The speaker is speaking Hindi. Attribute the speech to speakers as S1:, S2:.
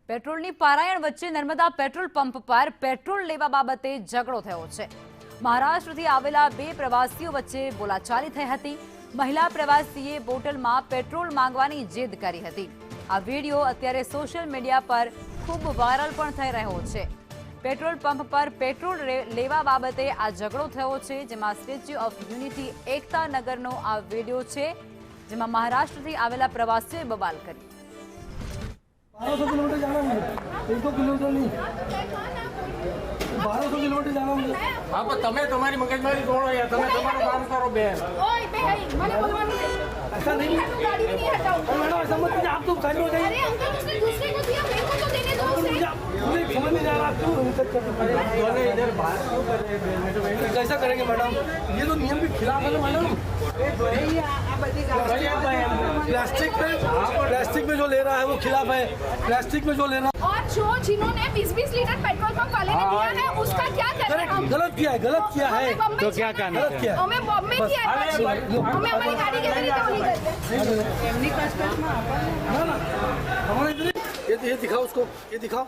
S1: પેટ્રોલની પારાયણ વચ્ચે નર્મદા પેટ્રોલ પંપ પર પેટ્રોલ લેવા બાબતે ઝઘડો થયો છે। મહારાષ્ટ્રથી આવેલા બે પ્રવાસીઓ વચ્ચે બોલાચાલી થઈ હતી। મહિલા પ્રવાસીએ બોટલમાં પેટ્રોલ માંગવાની જીદ કરી હતી। આ વિડિયો અત્યારે સોશિયલ મીડિયા પર ખૂબ વાયરલ પણ થઈ રહ્યો છે। પેટ્રોલ પંપ પર પેટ્રોલ લેવા બાબતે આ ઝઘડો થયો છે, જેમાં સ્ટેચ્યુ ઓફ યુનિટી એકતા નગરનો આ વિડિયો છે, જેમાં મહારાષ્ટ્રથી આવેલા પ્રવાસીઓએ બવાલ કરી।
S2: 1200 किलोमीटर जाना मुझे, 100 किलोमीटर नहीं, 1200 किलोमीटर जाना मुझे।
S3: हाँ पर तमे तुम्हारी मगजमारी छोड़ो यार, तमे तुम्हारा काम करो बहन।
S4: ओए भाई मैंने बोलवाना है,
S2: ऐसा नहीं
S4: मैं तो गाड़ी भी नहीं हटाऊंगा।
S2: अरे मैडम ऐसा मत कीजिए, आप तो खाली हो जाइए।
S4: अरे अंकल उसने दूसरे को दिया, मेरे को तो देने दो उसे।
S2: मुझे समझ नहीं आ रहा, आप क्यों हिम्मत करते हैं?
S3: दोनों इधर बात क्यों कर रहे हैं बहन? मैं तो बहन
S2: कैसा करेंगे मैडम? ये तो नियम के खिलाफ है ना मैडम। प्लास्टिक में जो ले रहा है वो खिलाफ है। प्लास्टिक में जो ले रहा
S4: और जो जिन्होंने 20-20 लीटर पेट्रोल पंप वाले ने दिया है उसका क्या करें हम?
S2: गलत किया है, गलत किया है।
S4: तो क्या करना?
S2: गलत किया है।
S4: हमें बॉम्ब में किया है, हमें हमारी गाड़ी के जरिए क्यों नहीं करते?
S2: ना ना हमारे इधर ये दिखाओ उसको, ये दिखाओ।